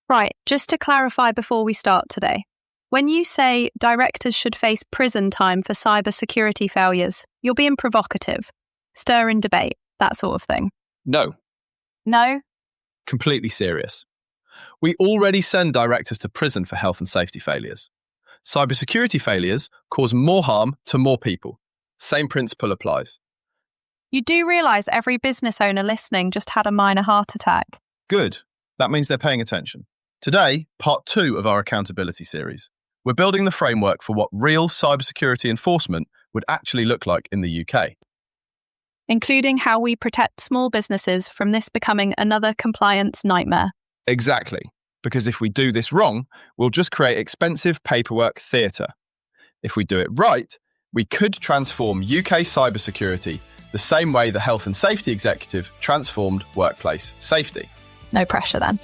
Right, just to clarify before we start today. When you say directors should face prison time for cybersecurity failures, you're being provocative, stirring debate, that sort of thing. No. No? Completely serious. We already send directors to prison for health and safety failures. Cybersecurity failures cause more harm to more people. Same principle applies. You do realise every business owner listening just had a minor heart attack. Good. That means they're paying attention. Today, part 2 of our accountability series. We're building the framework for what real cybersecurity enforcement would actually look like in the UK. Including how we protect small businesses from this becoming another compliance nightmare. Exactly. Because if we do this wrong, we'll just create expensive paperwork theatre. If we do it right, we could transform UK cybersecurity the same way the Health and Safety Executive transformed workplace safety. No pressure then.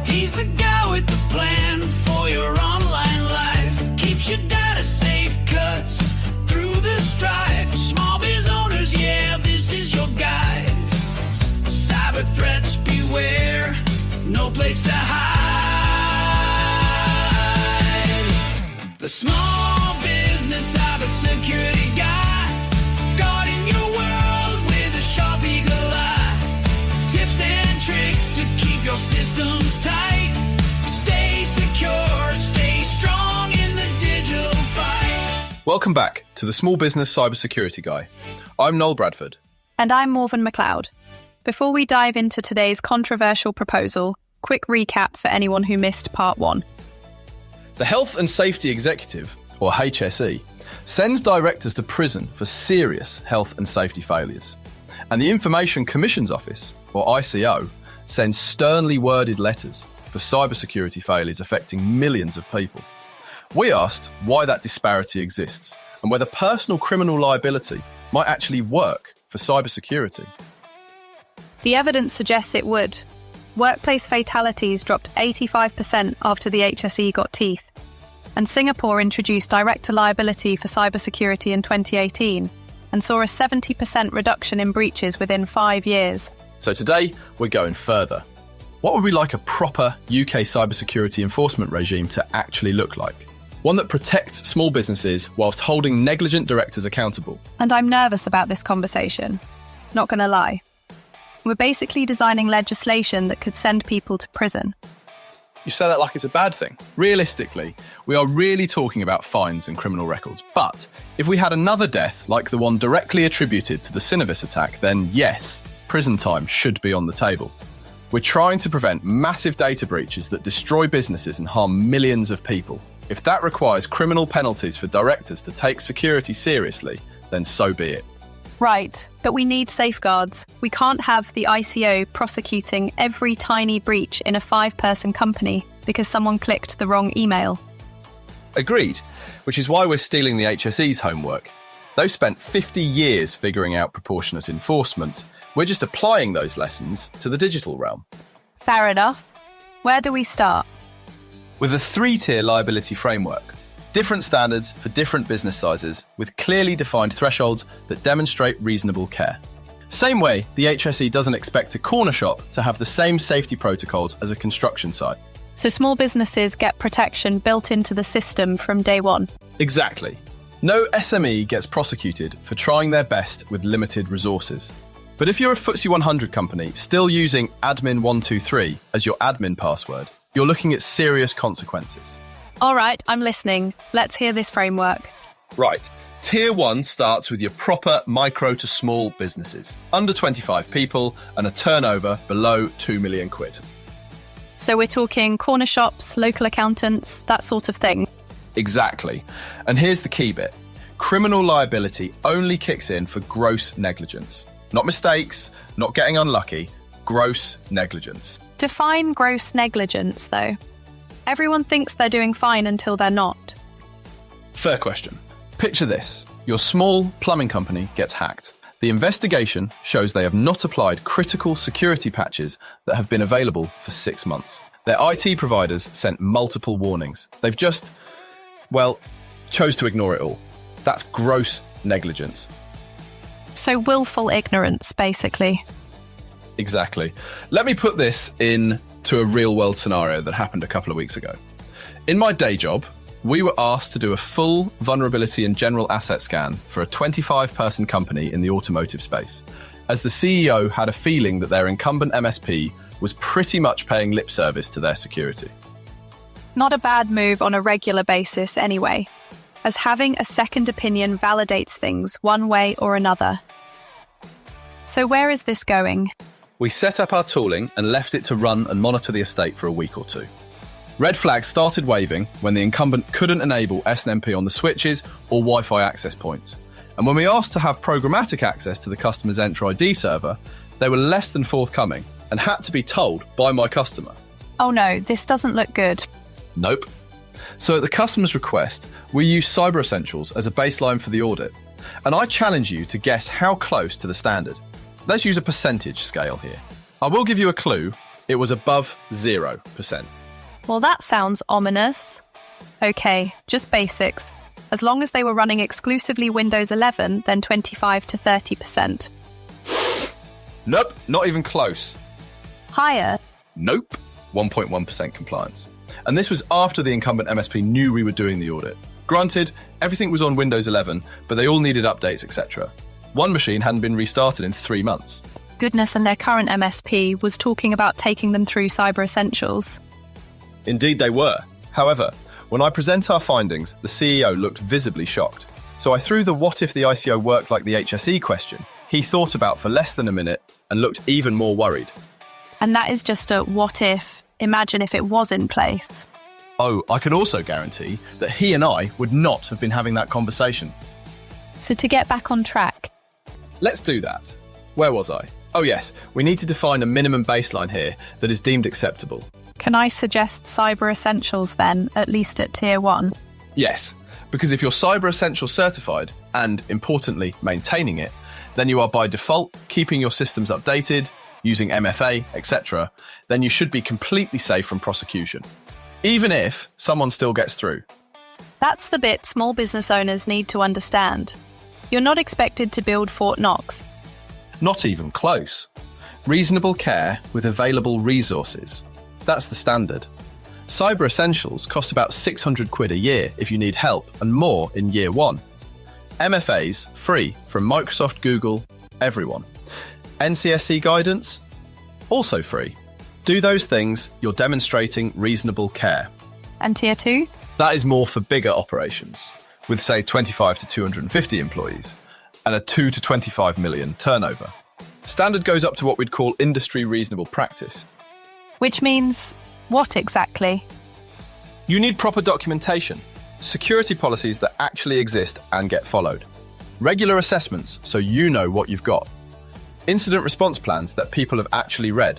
He's the guy with the plan for your online life. Keeps your data safe, cuts through the strife. Small biz owners, yeah, this is your guide. Cyber threats, beware, no place to hide. The Small Business Cybersecurity Guy, guarding your world with a sharp eagle eye. Tips and tricks to keep your systems tight. Stay secure, stay strong in the digital fight. Welcome back to the Small Business Cybersecurity Guy. I'm Noel Bradford. And I'm Mauven MacLeod. Before we dive into today's controversial proposal, quick recap for anyone who missed part 1. The Health and Safety Executive, or HSE, sends directors to prison for serious health and safety failures. And the Information Commission's Office, or ICO, sends sternly worded letters for cybersecurity failures affecting millions of people. We asked why that disparity exists and whether personal criminal liability might actually work for cybersecurity. The evidence suggests it would. Workplace fatalities dropped 85% after the HSE got teeth. And Singapore introduced director liability for cybersecurity in 2018 and saw a 70% reduction in breaches within 5 years. So today, we're going further. What would we like a proper UK cybersecurity enforcement regime to actually look like? One that protects small businesses whilst holding negligent directors accountable. And I'm nervous about this conversation. Not going to lie. We're basically designing legislation that could send people to prison. You say that like it's a bad thing. Realistically, we are really talking about fines and criminal records. But if we had another death like the one directly attributed to the Synovis attack, then yes, prison time should be on the table. We're trying to prevent massive data breaches that destroy businesses and harm millions of people. If that requires criminal penalties for directors to take security seriously, then so be it. Right, but we need safeguards. We can't have the ICO prosecuting every tiny breach in a 5-person company because someone clicked the wrong email. Agreed, which is why we're stealing the HSE's homework. They've spent 50 years figuring out proportionate enforcement. We're just applying those lessons to the digital realm. Fair enough. Where do we start? With a 3-tier liability framework. Different standards for different business sizes with clearly defined thresholds that demonstrate reasonable care. Same way, the HSE doesn't expect a corner shop to have the same safety protocols as a construction site. So small businesses get protection built into the system from day one. Exactly. No SME gets prosecuted for trying their best with limited resources. But if you're a FTSE 100 company still using admin123 as your admin password, you're looking at serious consequences. All right, I'm listening. Let's hear this framework. Right. Tier 1 starts with your proper micro to small businesses, under 25 people and a turnover below 2 million quid. So we're talking corner shops, local accountants, that sort of thing. Exactly. And here's the key bit. Criminal liability only kicks in for gross negligence. Not mistakes, not getting unlucky, gross negligence. Define gross negligence, though. Everyone thinks they're doing fine until they're not. Fair question. Picture this. Your small plumbing company gets hacked. The investigation shows they have not applied critical security patches that have been available for 6 months. Their IT providers sent multiple warnings. They've just, chose to ignore it all. That's gross negligence. So willful ignorance, basically. Exactly. Let me put this in to a real-world scenario that happened a couple of weeks ago. In my day job, we were asked to do a full vulnerability and general asset scan for a 25-person company in the automotive space, as the CEO had a feeling that their incumbent MSP was pretty much paying lip service to their security. Not a bad move on a regular basis anyway, as having a second opinion validates things one way or another. So where is this going? We set up our tooling and left it to run and monitor the estate for a week or two. Red flags started waving when the incumbent couldn't enable SNMP on the switches or Wi-Fi access points. And when we asked to have programmatic access to the customer's Entra ID server, they were less than forthcoming and had to be told by my customer. Oh no, this doesn't look good. Nope. So at the customer's request, we used Cyber Essentials as a baseline for the audit. And I challenge you to guess how close to the standard. Let's use a percentage scale here. I will give you a clue. It was above 0%. Well, that sounds ominous. Okay, just basics. As long as they were running exclusively Windows 11, then 25 to 30%. Nope, not even close. Higher? Nope, 1.1% compliance. And this was after the incumbent MSP knew we were doing the audit. Granted, everything was on Windows 11, but they all needed updates, etc. One machine hadn't been restarted in 3 months. Goodness, and their current MSP was talking about taking them through Cyber Essentials. Indeed they were. However, when I present our findings, the CEO looked visibly shocked. So I threw the what if the ICO worked like the HSE question he thought about for less than a minute and looked even more worried. And that is just a what if, imagine if it was in place. Oh, I can also guarantee that he and I would not have been having that conversation. So to get back on track. Let's do that. Where was I? Oh yes, we need to define a minimum baseline here that is deemed acceptable. Can I suggest Cyber Essentials then, at least at Tier 1? Yes, because if you're Cyber Essentials certified, and importantly, maintaining it, then you are by default keeping your systems updated, using MFA, etc., then you should be completely safe from prosecution, even if someone still gets through. That's the bit small business owners need to understand. You're not expected to build Fort Knox. Not even close. Reasonable care with available resources. That's the standard. Cyber Essentials cost about £600 a year if you need help and more in year 1. MFAs, free from Microsoft, Google, everyone. NCSC guidance, also free. Do those things, you're demonstrating reasonable care. And Tier 2? That is more for bigger operations, with say 25 to 250 employees and a 2 to 25 million turnover. Standard goes up to what we'd call industry reasonable practice. Which means what exactly? You need proper documentation, security policies that actually exist and get followed, regular assessments so you know what you've got, incident response plans that people have actually read,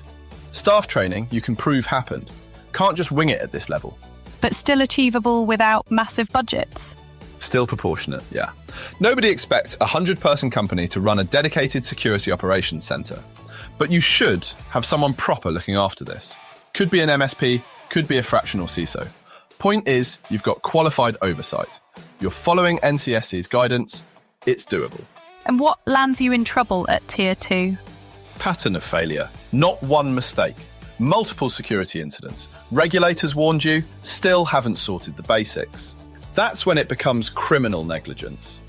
staff training you can prove happened. Can't just wing it at this level. But still achievable without massive budgets? Still proportionate, yeah. Nobody expects a 100-person company to run a dedicated security operations centre. But you should have someone proper looking after this. Could be an MSP, could be a fractional CISO. Point is, you've got qualified oversight. You're following NCSC's guidance, it's doable. And what lands you in trouble at Tier 2? Pattern of failure, not one mistake. Multiple security incidents. Regulators warned you, still haven't sorted the basics. That's when it becomes criminal negligence.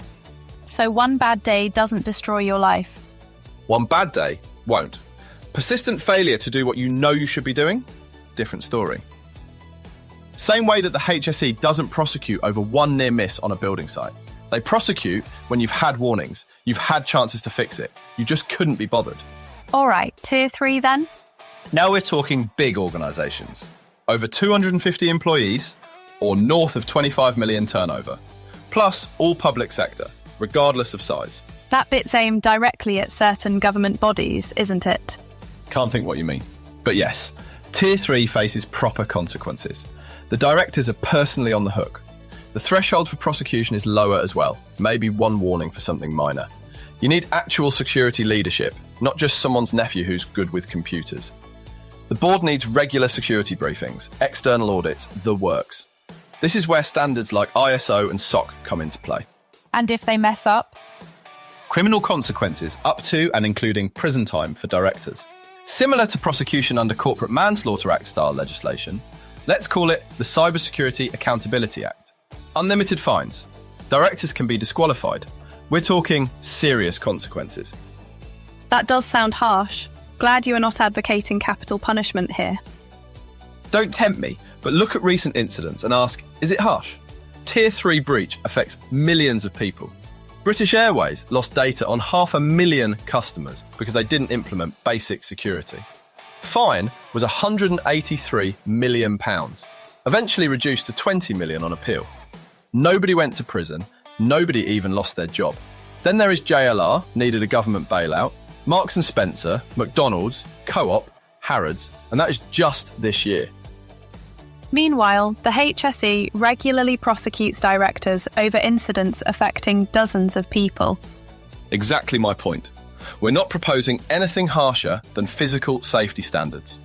So one bad day doesn't destroy your life? One bad day won't. Persistent failure to do what you know you should be doing? Different story. Same way that the HSE doesn't prosecute over one near miss on a building site. They prosecute when you've had warnings, you've had chances to fix it, you just couldn't be bothered. All right, Tier 3 then? Now we're talking big organisations. Over 250 employees or north of 25 million turnover. Plus all public sector, regardless of size. That bit's aimed directly at certain government bodies, isn't it? Can't think what you mean. But yes, Tier 3 faces proper consequences. The directors are personally on the hook. The threshold for prosecution is lower as well, maybe one warning for something minor. You need actual security leadership, not just someone's nephew who's good with computers. The board needs regular security briefings, external audits, the works. This is where standards like ISO and SOC come into play. And if they mess up? Criminal consequences up to and including prison time for directors. Similar to prosecution under Corporate Manslaughter Act style legislation, let's call it the Cybersecurity Accountability Act. Unlimited fines. Directors can be disqualified. We're talking serious consequences. That does sound harsh. Glad you are not advocating capital punishment here. Don't tempt me, but look at recent incidents and ask, is it harsh? Tier 3 breach affects millions of people. British Airways lost data on 500,000 customers because they didn't implement basic security. Fine was £183 million, eventually reduced to 20 million on appeal. Nobody went to prison, nobody even lost their job. Then there is JLR, needed a government bailout, Marks & Spencer, McDonald's, Co-op, Harrods, and that is just this year. Meanwhile, the HSE regularly prosecutes directors over incidents affecting dozens of people. Exactly my point. We're not proposing anything harsher than physical safety standards,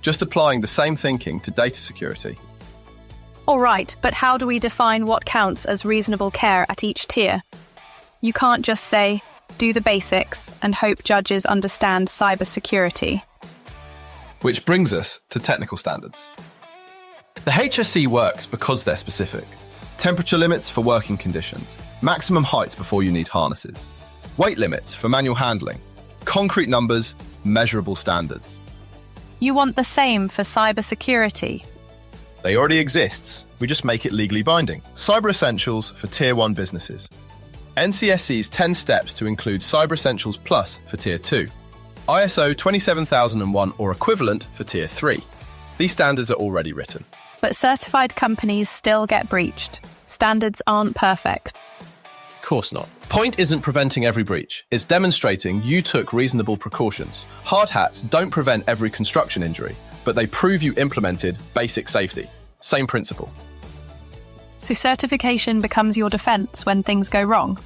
just applying the same thinking to data security. All right, but how do we define what counts as reasonable care at each tier? You can't just say, do the basics and hope judges understand cybersecurity. Which brings us to technical standards. The HSE works because they're specific. Temperature limits for working conditions, maximum heights before you need harnesses, weight limits for manual handling, concrete numbers, measurable standards. You want the same for cybersecurity. They already exists, we just make it legally binding. Cyber Essentials for Tier 1 businesses. NCSC's 10 steps to include Cyber Essentials Plus for Tier 2. ISO 27001 or equivalent for Tier 3. These standards are already written. But certified companies still get breached. Standards aren't perfect. Of course not. Point isn't preventing every breach. It's demonstrating you took reasonable precautions. Hard hats don't prevent every construction injury, but they prove you implemented basic safety. Same principle. So certification becomes your defence when things go wrong?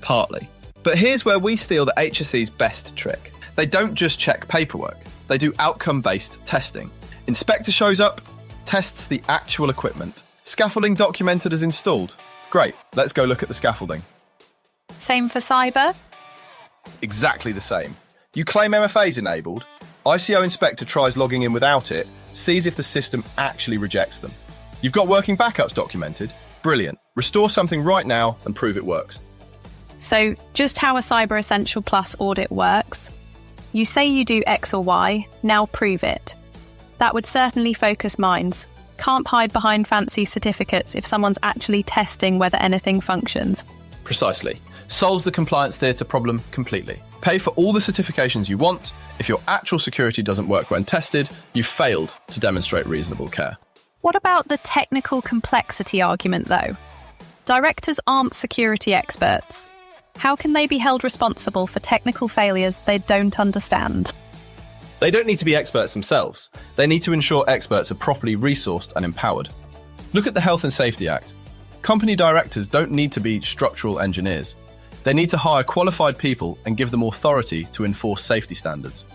Partly. But here's where we steal the HSE's best trick. They don't just check paperwork. They do outcome-based testing. Inspector shows up, tests the actual equipment. Scaffolding documented as installed. Great, let's go look at the scaffolding. Same for cyber? Exactly the same. You claim MFA's enabled, ICO inspector tries logging in without it, sees if the system actually rejects them. You've got working backups documented? Brilliant. Restore something right now and prove it works. So, just how a Cyber Essential Plus audit works. You say you do X or Y, now prove it. That would certainly focus minds. Can't hide behind fancy certificates if someone's actually testing whether anything functions. Precisely. Solves the compliance theatre problem completely. Pay for all the certifications you want. If your actual security doesn't work when tested, you've failed to demonstrate reasonable care. What about the technical complexity argument, though? Directors aren't security experts. How can they be held responsible for technical failures they don't understand? They don't need to be experts themselves. They need to ensure experts are properly resourced and empowered. Look at the Health and Safety Act. Company directors don't need to be structural engineers. They need to hire qualified people and give them authority to enforce safety standards.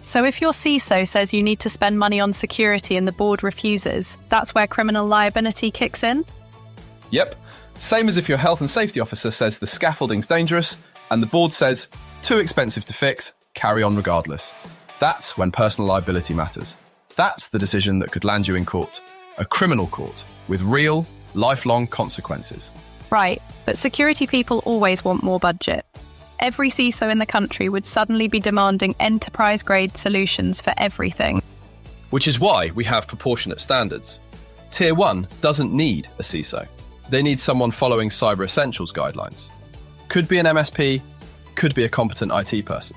So if your CISO says you need to spend money on security and the board refuses, that's where criminal liability kicks in? Yep. Same as if your health and safety officer says the scaffolding's dangerous and the board says, too expensive to fix, carry on regardless. That's when personal liability matters. That's the decision that could land you in court, a criminal court, with real, lifelong consequences. Right, but security people always want more budget. Every CISO in the country would suddenly be demanding enterprise-grade solutions for everything. Which is why we have proportionate standards. Tier 1 doesn't need a CISO. They need someone following Cyber Essentials guidelines. Could be an MSP, could be a competent IT person.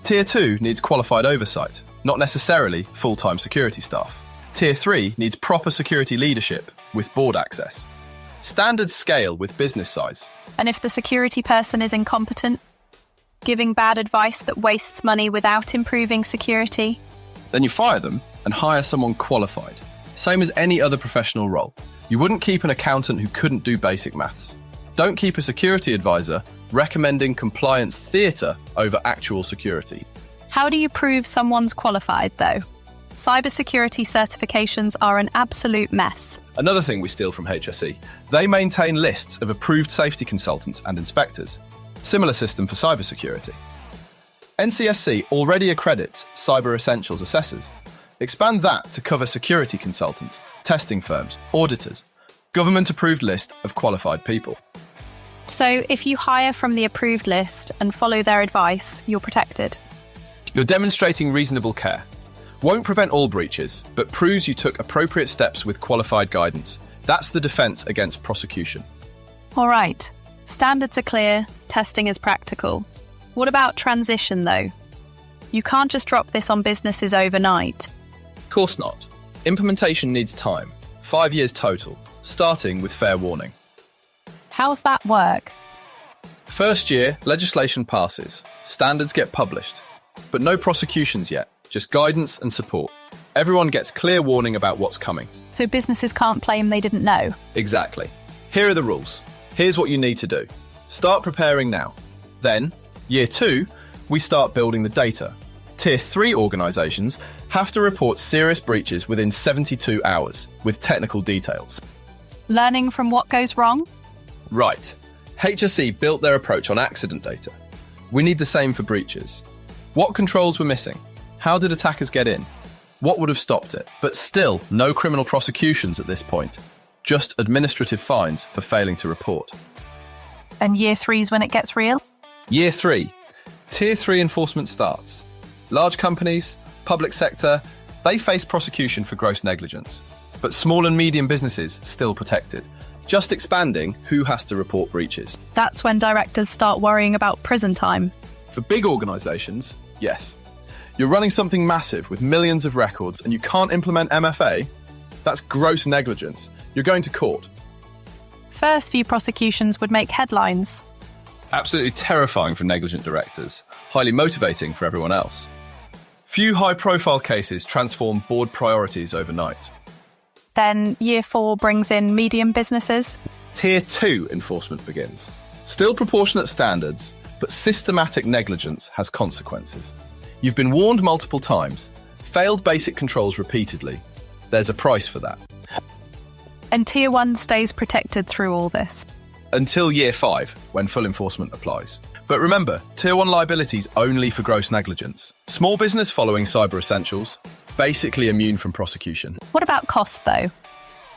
Tier 2 needs qualified oversight, not necessarily full-time security staff. Tier 3 needs proper security leadership with board access. Standards scale with business size. And if the security person is incompetent, giving bad advice that wastes money without improving security? Then you fire them and hire someone qualified. Same as any other professional role. You wouldn't keep an accountant who couldn't do basic maths. Don't keep a security advisor recommending compliance theatre over actual security. How do you prove someone's qualified, though? Cybersecurity certifications are an absolute mess. Another thing we steal from HSE, they maintain lists of approved safety consultants and inspectors. Similar system for cybersecurity. NCSC already accredits Cyber Essentials assessors. Expand that to cover security consultants, testing firms, auditors, government-approved list of qualified people. So if you hire from the approved list and follow their advice, you're protected. You're demonstrating reasonable care. Won't prevent all breaches, but proves you took appropriate steps with qualified guidance. That's the defence against prosecution. All right. Standards are clear, testing is practical. What about transition, though? You can't just drop this on businesses overnight. Of course not. Implementation needs time. 5 years total, starting with fair warning. How's that work? First year, legislation passes. Standards get published. But no prosecutions yet, just guidance and support. Everyone gets clear warning about what's coming. So businesses can't claim they didn't know? Exactly. Here are the rules. Here's what you need to do. Start preparing now. Then, year 2, we start building the data. Tier 3 organisations have to report serious breaches within 72 hours, with technical details. Learning from what goes wrong? Right. HSE built their approach on accident data. We need the same for breaches. What controls were missing? How did attackers get in? What would have stopped it? But still, no criminal prosecutions at this point. Just administrative fines for failing to report. And year 3's when it gets real? Year 3. Tier 3 enforcement starts. Large companies, public sector, they face prosecution for gross negligence. But small and medium businesses still protected. Just expanding who has to report breaches. That's when directors start worrying about prison time. For big organisations, yes. You're running something massive with millions of records and you can't implement MFA? That's gross negligence. You're going to court. First few prosecutions would make headlines. Absolutely terrifying for negligent directors, highly motivating for everyone else. Few high-profile cases transform board priorities overnight. Then year 4 brings in medium businesses. Tier 2 enforcement begins. Still proportionate standards, but systematic negligence has consequences. You've been warned multiple times, failed basic controls repeatedly. There's a price for that. And tier 1 stays protected through all this. Until year 5, when full enforcement applies. But remember, tier 1 liabilities only for gross negligence. Small business following Cyber Essentials, basically immune from prosecution. What about cost, though?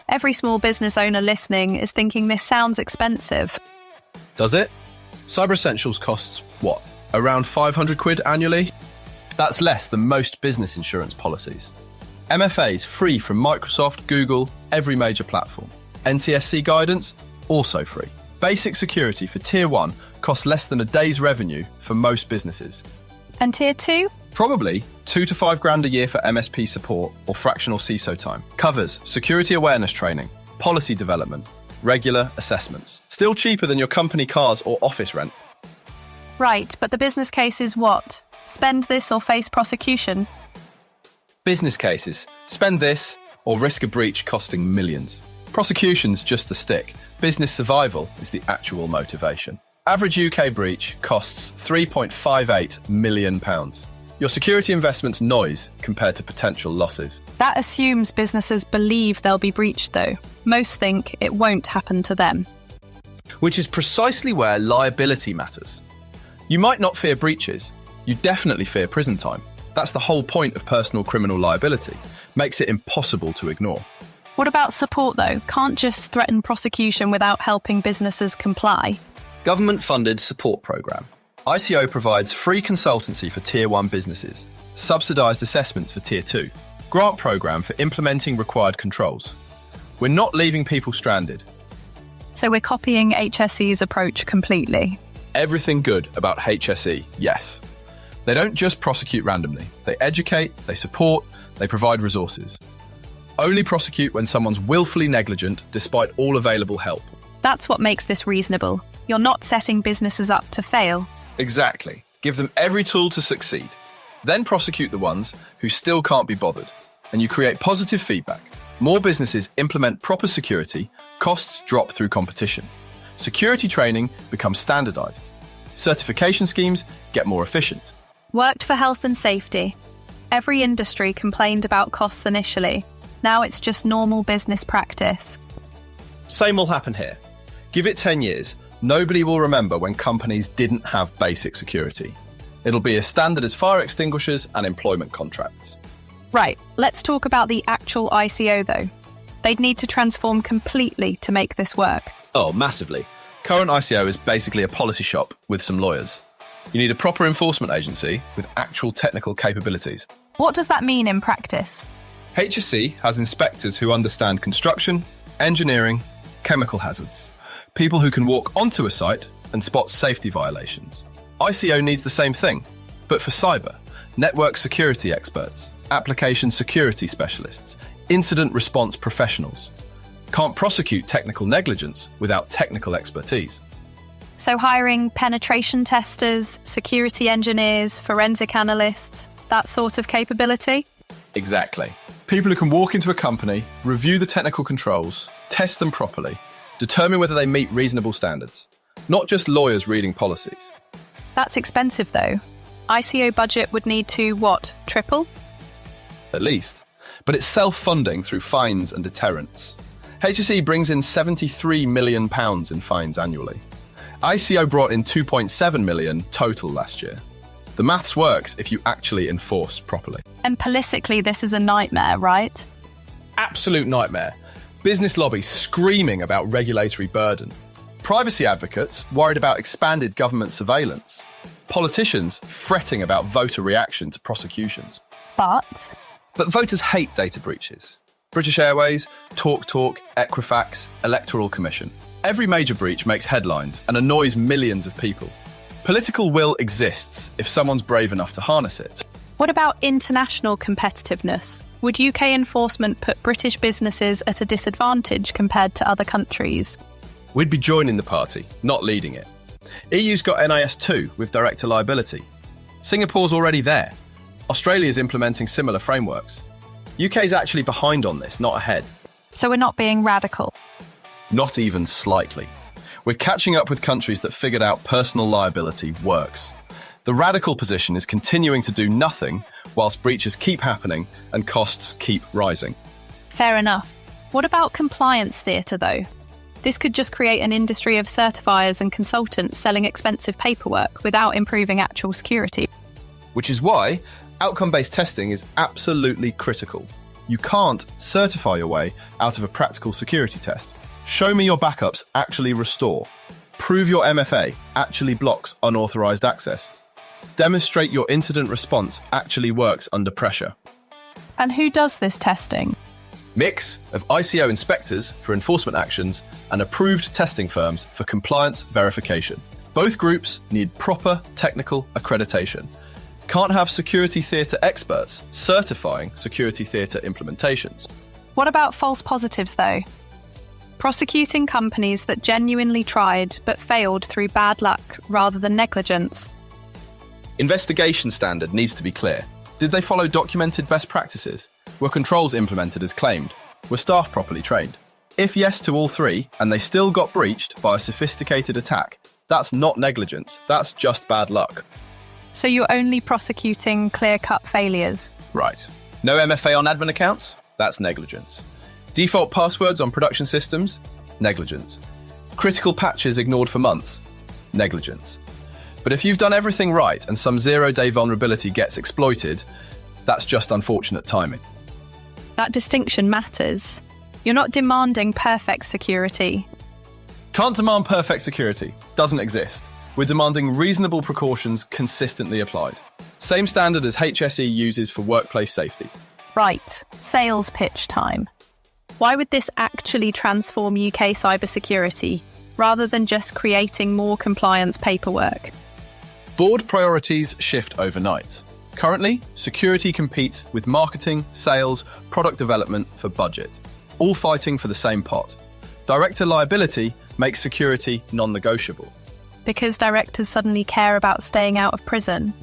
Every small business owner listening is thinking this sounds expensive. Does it? Cyber Essentials costs, what, around 500 quid annually? That's less than most business insurance policies. MFA's free from Microsoft, Google, every major platform. NCSC guidance, also free. Basic security for Tier 1 costs less than a day's revenue for most businesses. And tier 2? Probably 2 to 5 grand a year for MSP support or fractional CISO time. Covers security awareness training, policy development, regular assessments. Still cheaper than your company cars or office rent. Right, but the business case is what? Spend this or face prosecution? Business cases. Spend this or risk a breach costing millions. Prosecution's just the stick. Business survival is the actual motivation. Average UK breach costs £3.58 million. Your security investment's noise compared to potential losses. That assumes businesses believe they'll be breached, though. Most think it won't happen to them. Which is precisely where liability matters. You might not fear breaches, you definitely fear prison time. That's the whole point of personal criminal liability. Makes it impossible to ignore. What about support, though? Can't just threaten prosecution without helping businesses comply. Government-funded support programme. ICO provides free consultancy for Tier 1 businesses, subsidised assessments for Tier 2, grant programme for implementing required controls. We're not leaving people stranded. So we're copying HSE's approach completely. Everything good about HSE, yes. They don't just prosecute randomly. They educate, they support, they provide resources. Only prosecute when someone's willfully negligent despite all available help. That's what makes this reasonable. You're not setting businesses up to fail. Exactly. Give them every tool to succeed. Then prosecute the ones who still can't be bothered. And you create positive feedback. More businesses implement proper security, costs drop through competition. Security training becomes standardised. Certification schemes get more efficient. Worked for health and safety. Every industry complained about costs initially. Now it's just normal business practice. Same will happen here. Give it 10 years. Nobody will remember when companies didn't have basic security. It'll be as standard as fire extinguishers and employment contracts. Right, let's talk about the actual ICO though. They'd need to transform completely to make this work. Oh, massively. Current ICO is basically a policy shop with some lawyers. You need a proper enforcement agency with actual technical capabilities. What does that mean in practice? HSE has inspectors who understand construction, engineering, chemical hazards. People who can walk onto a site and spot safety violations. ICO needs the same thing, but for cyber, network security experts, application security specialists, incident response professionals. Can't prosecute technical negligence without technical expertise. So hiring penetration testers, security engineers, forensic analysts, that sort of capability? Exactly. People who can walk into a company, review the technical controls, test them properly, determine whether they meet reasonable standards. Not just lawyers reading policies. That's expensive though. ICO budget would need to, what, triple? At least. But it's self-funding through fines and deterrents. HSE brings in £73 million in fines annually. ICO brought in 2.7 million total last year. The maths works if you actually enforce properly. And politically, this is a nightmare, right? Absolute nightmare. Business lobbies screaming about regulatory burden. Privacy advocates worried about expanded government surveillance. Politicians fretting about voter reaction to prosecutions. But voters hate data breaches. British Airways, TalkTalk, Equifax, Electoral Commission. Every major breach makes headlines and annoys millions of people. Political will exists if someone's brave enough to harness it. what about international competitiveness? Would UK enforcement put British businesses at a disadvantage compared to other countries? We'd be joining the party, not leading it. EU's got NIS2 with director liability. Singapore's already there. Australia's implementing similar frameworks. UK's actually behind on this, not ahead. So we're not being radical. Not even slightly. We're catching up with countries that figured out personal liability works. The radical position is continuing to do nothing whilst breaches keep happening and costs keep rising. Fair enough. What about compliance theatre, though? This could just create an industry of certifiers and consultants selling expensive paperwork without improving actual security. Which is why outcome-based testing is absolutely critical. You can't certify your way out of a practical security test. Show me your backups actually restore. Prove your MFA actually blocks unauthorized access. Demonstrate your incident response actually works under pressure. And who does this testing? Mix of ICO inspectors for enforcement actions and approved testing firms for compliance verification. Both groups need proper technical accreditation. Can't have security theatre experts certifying security theatre implementations. What about false positives, though? Prosecuting companies that genuinely tried but failed through bad luck rather than negligence. Investigation standard needs to be clear. Did they follow documented best practices? Were controls implemented as claimed? Were staff properly trained? If yes to all three, and they still got breached by a sophisticated attack, that's not negligence, that's just bad luck. So you're only prosecuting clear-cut failures? Right. No MFA on admin accounts? That's negligence. Default passwords on production systems? Negligence. Critical patches ignored for months? Negligence. But if you've done everything right and some zero-day vulnerability gets exploited, that's just unfortunate timing. That distinction matters. You're not demanding perfect security. Can't demand perfect security. Doesn't exist. We're demanding reasonable precautions consistently applied. Same standard as HSE uses for workplace safety. Right. Sales pitch time. Why would this actually transform UK cybersecurity, rather than just creating more compliance paperwork? Board priorities shift overnight. Currently, security competes with marketing, sales, product development for budget, all fighting for the same pot. Director liability makes security non-negotiable. Because directors suddenly care about staying out of prison?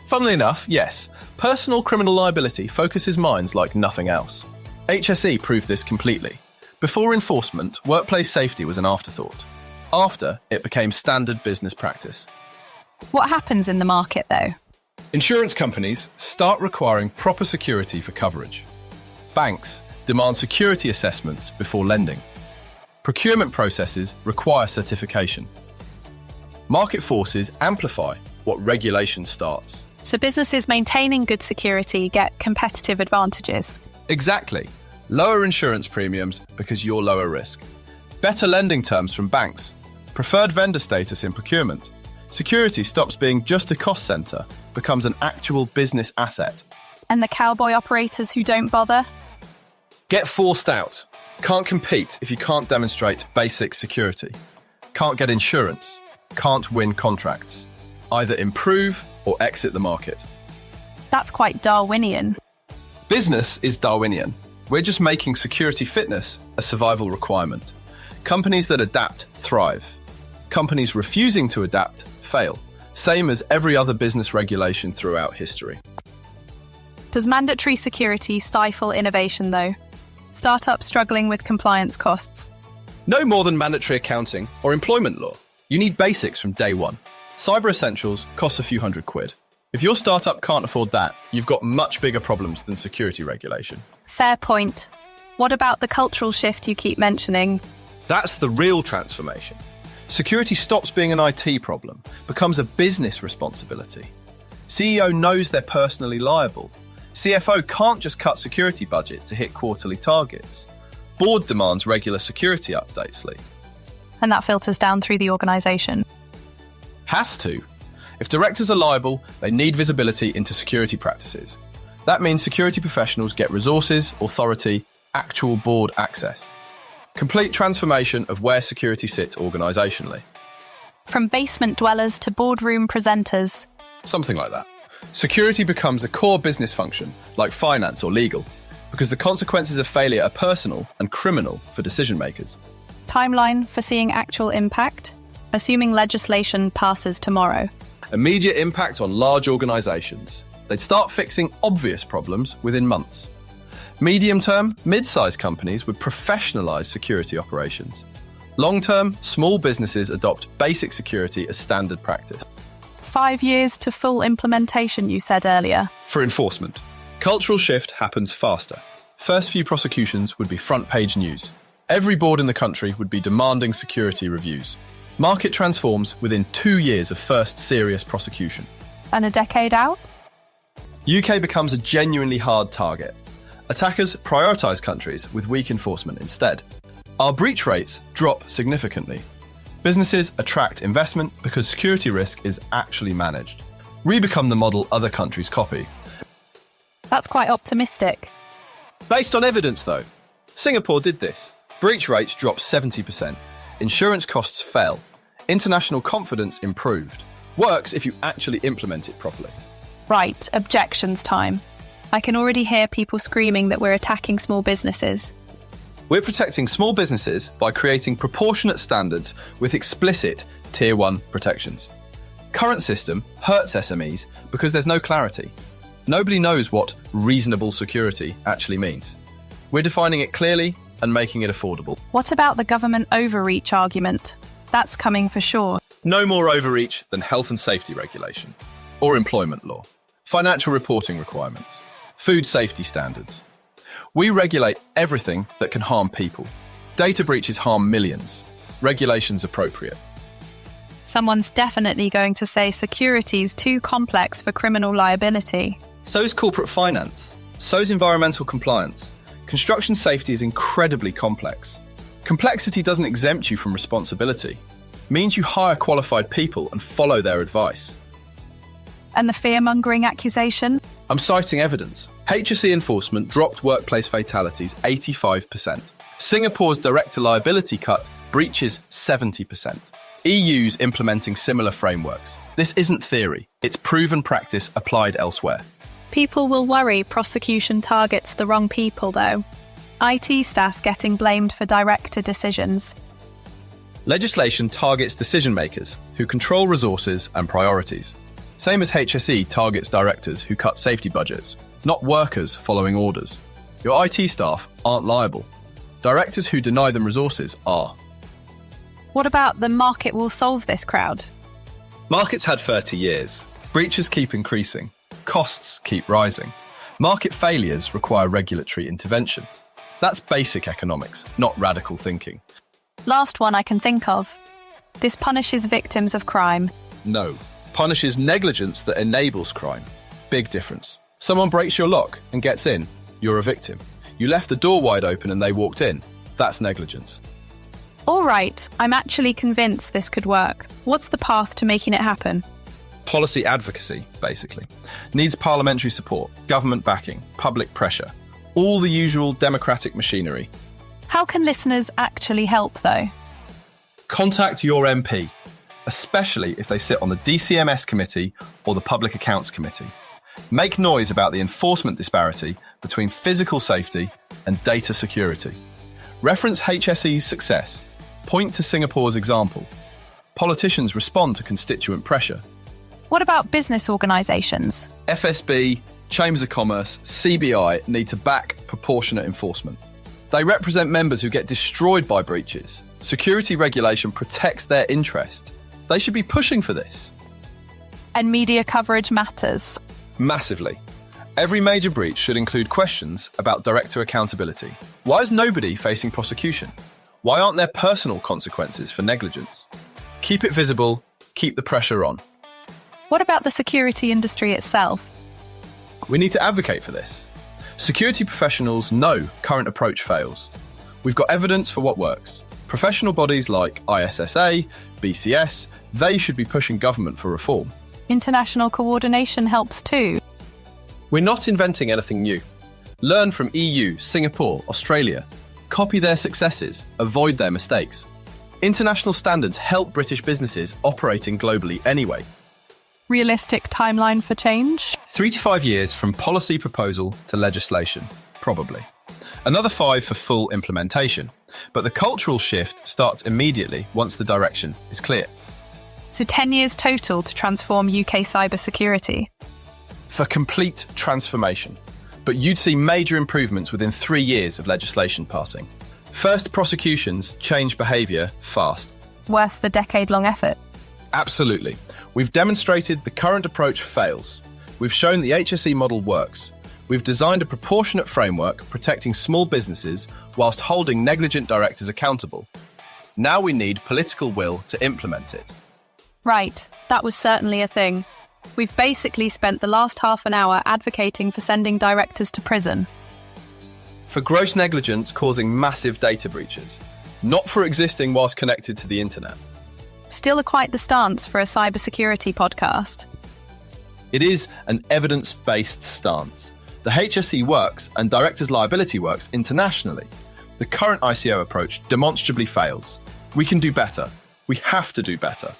Funnily enough, yes, personal criminal liability focuses minds like nothing else. HSE proved this completely. Before enforcement, workplace safety was an afterthought. After, it became standard business practice. What happens in the market, though? Insurance companies start requiring proper security for coverage. Banks demand security assessments before lending. Procurement processes require certification. Market forces amplify what regulation starts. So businesses maintaining good security get competitive advantages. Exactly. Lower insurance premiums because you're lower risk. Better lending terms from banks. Preferred vendor status in procurement. Security stops being just a cost centre, becomes an actual business asset. And the cowboy operators who don't bother? Get forced out. Can't compete if you can't demonstrate basic security. Can't get insurance. Can't win contracts. Either improve or exit the market. That's quite Darwinian. Business is Darwinian. We're just making security fitness a survival requirement. Companies that adapt thrive. Companies refusing to adapt fail. Same as every other business regulation throughout history. Does mandatory security stifle innovation, though? Startups struggling with compliance costs. No more than mandatory accounting or employment law. You need basics from day one. Cyber essentials costs a few £100. If your startup can't afford that, you've got much bigger problems than security regulation. Fair point. What about the cultural shift you keep mentioning? That's the real transformation. Security stops being an IT problem, becomes a business responsibility. CEO knows they're personally liable. CFO can't just cut security budget to hit quarterly targets. Board demands regular security updates, Lee. And that filters down through the organisation. Has to. If directors are liable, they need visibility into security practices. That means security professionals get resources, authority, actual board access. Complete transformation of where security sits organisationally. From basement dwellers to boardroom presenters. Something like that. Security becomes a core business function, like finance or legal, because the consequences of failure are personal and criminal for decision makers. Timeline for seeing actual impact, assuming legislation passes tomorrow. Immediate impact on large organisations. They'd start fixing obvious problems within months. Medium-term, mid-sized companies would professionalise security operations. Long-term, small businesses adopt basic security as standard practice. 5 years to full implementation, you said earlier. For enforcement, cultural shift happens faster. First few prosecutions would be front-page news. Every board in the country would be demanding security reviews. Market transforms within 2 years of first serious prosecution. And a decade out? UK becomes a genuinely hard target. Attackers prioritise countries with weak enforcement instead. Our breach rates drop significantly. Businesses attract investment because security risk is actually managed. We become the model other countries copy. That's quite optimistic. Based on evidence, though. Singapore did this. Breach rates dropped 70%. Insurance costs fell. International confidence improved. Works if you actually implement it properly. Right, objections time. I can already hear people screaming that we're attacking small businesses. We're protecting small businesses by creating proportionate standards with explicit Tier 1 protections. Current system hurts SMEs because there's no clarity. Nobody knows what reasonable security actually means. We're defining it clearly and making it affordable. What about the government overreach argument? That's coming for sure. No more overreach than health and safety regulation or employment law, financial reporting requirements, food safety standards. We regulate everything that can harm people. Data breaches harm millions. Regulation's appropriate. Someone's definitely going to say security's too complex for criminal liability. So's corporate finance. So's environmental compliance. Construction safety is incredibly complex. Complexity doesn't exempt you from responsibility. It means you hire qualified people and follow their advice. And the fear-mongering accusation? I'm citing evidence. HSE enforcement dropped workplace fatalities 85%. Singapore's director liability cut breaches 70%. EU's implementing similar frameworks. This isn't theory. It's proven practice applied elsewhere. People will worry prosecution targets the wrong people, though. IT staff getting blamed for director decisions. Legislation targets decision makers who control resources and priorities. Same as HSE targets directors who cut safety budgets, not workers following orders. Your IT staff aren't liable. Directors who deny them resources are. What about the market will solve this crowd? Markets had 30 years. Breaches keep increasing. Costs keep rising. Market failures require regulatory intervention. That's basic economics, not radical thinking. Last one I can think of. This punishes victims of crime. No. punishes negligence that enables crime. Big difference. Someone breaks your lock and gets in, you're a victim. You left the door wide open and they walked in. That's negligence. All right, I'm actually convinced this could work. What's the path to making it happen? Policy advocacy, basically. Needs parliamentary support, government backing, public pressure. All the usual democratic machinery. How can listeners actually help, though? Contact your MP, especially if they sit on the DCMS committee or the Public Accounts Committee. Make noise about the enforcement disparity between physical safety and data security. Reference HSE's success. Point to Singapore's example. Politicians respond to constituent pressure. What about business organisations? FSB, Chambers of Commerce, CBI need to back proportionate enforcement. They represent members who get destroyed by breaches. Security regulation protects their interest. They should be pushing for this. And media coverage matters. Massively. Every major breach should include questions about director accountability. Why is nobody facing prosecution? Why aren't there personal consequences for negligence? Keep it visible, keep the pressure on. What about the security industry itself? We need to advocate for this. Security professionals know current approach fails. We've got evidence for what works. Professional bodies like ISSA, BCS, they should be pushing government for reform. International coordination helps too. We're not inventing anything new. Learn from EU, Singapore, Australia. Copy their successes, avoid their mistakes. International standards help British businesses operating globally anyway. Realistic timeline for change? 3 to 5 years from policy proposal to legislation, probably. Another 5 for full implementation. But the cultural shift starts immediately once the direction is clear. So 10 years total to transform UK cybersecurity. For complete transformation. But you'd see major improvements within 3 years of legislation passing. First prosecutions change behaviour fast. Worth the decade-long effort. Absolutely. We've demonstrated the current approach fails. We've shown the HSE model works. We've designed a proportionate framework protecting small businesses whilst holding negligent directors accountable. Now we need political will to implement it. Right, that was certainly a thing. We've basically spent the last half an hour advocating for sending directors to prison. For gross negligence causing massive data breaches, not for existing whilst connected to the internet. Still quite the stance for a cybersecurity podcast. It is an evidence-based stance. The HSE works and directors' liability works internationally. The current ICO approach demonstrably fails. We can do better. We have to do better.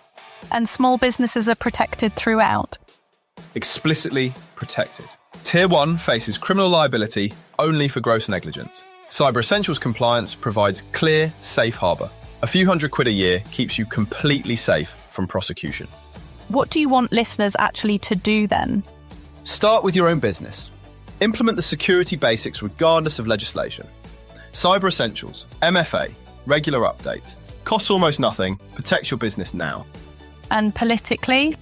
And small businesses are protected throughout. Explicitly protected. Tier 1 faces criminal liability only for gross negligence. Cyber Essentials compliance provides clear, safe harbour. A few £100 a year keeps you completely safe from prosecution. What do you want listeners actually to do then? Start with your own business. Implement the security basics regardless of legislation. Cyber Essentials, MFA, regular updates. Costs almost nothing, protects your business now. And politically?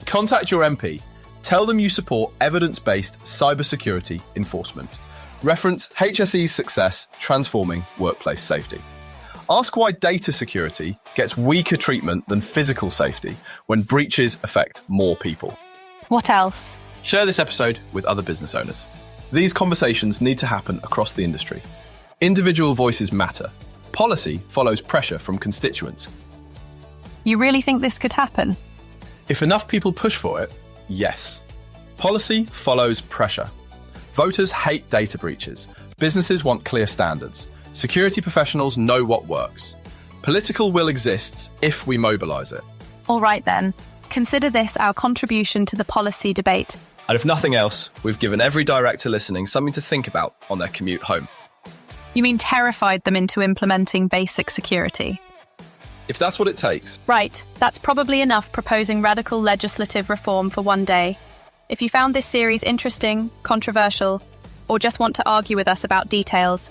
Contact your MP. Tell them you support evidence-based cybersecurity enforcement. Reference HSE's success transforming workplace safety. Ask why data security gets weaker treatment than physical safety when breaches affect more people. What else? Share this episode with other business owners. These conversations need to happen across the industry. Individual voices matter. Policy follows pressure from constituents. You really think this could happen? If enough people push for it, yes. Policy follows pressure. Voters hate data breaches. Businesses want clear standards. Security professionals know what works. Political will exists if we mobilise it. All right then. Consider this our contribution to the policy debate. And if nothing else, we've given every director listening something to think about on their commute home. You mean terrified them into implementing basic security? If that's what it takes. Right, that's probably enough proposing radical legislative reform for one day. If you found this series interesting, controversial, or just want to argue with us about details,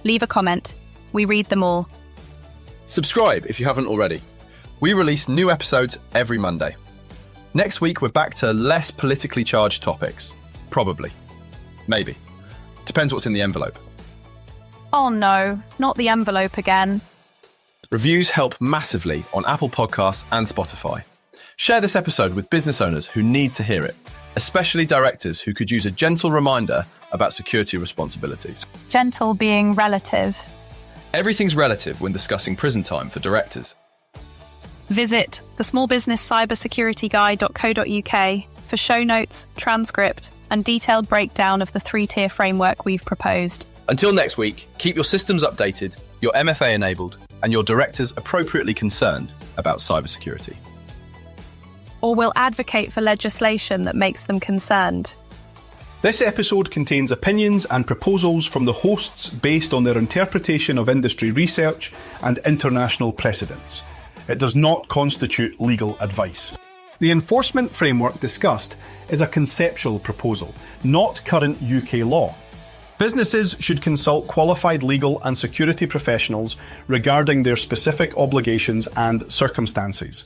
leave a comment. We read them all. Subscribe if you haven't already. We release new episodes every Monday. Next week, we're back to less politically charged topics. Probably. Maybe. Depends what's in the envelope. Oh no, not the envelope again. Reviews help massively on Apple Podcasts and Spotify. Share this episode with business owners who need to hear it, especially directors who could use a gentle reminder about security responsibilities. Gentle being relative. Everything's relative when discussing prison time for directors. Visit thesmallbusinesscybersecurityguide.co.uk for show notes, transcript, and detailed breakdown of the 3-tier framework we've proposed. Until next week, keep your systems updated, your MFA enabled, and your directors appropriately concerned about cybersecurity. Or we'll advocate for legislation that makes them concerned. This episode contains opinions and proposals from the hosts based on their interpretation of industry research and international precedents. It does not constitute legal advice. The enforcement framework discussed is a conceptual proposal, not current UK law. Businesses should consult qualified legal and security professionals regarding their specific obligations and circumstances.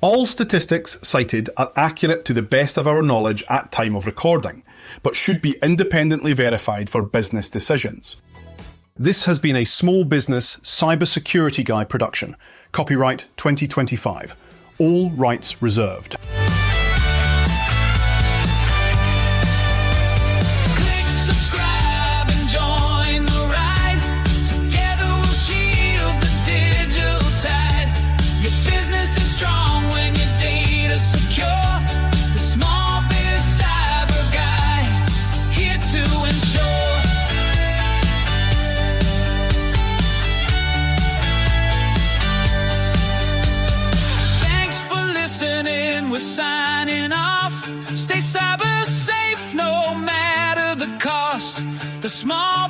All statistics cited are accurate to the best of our knowledge at time of recording, but should be independently verified for business decisions. This has been a Small Business Cybersecurity Guide production. Copyright 2025. All rights reserved. Click subscribe and join the ride. Together we'll shield the digital tide. Your business is strong when your data secure. The Small Biz Cyber Guide, here to ensure. Thanks for listening, we're signing off. Stay cyber safe no matter the cost. The Small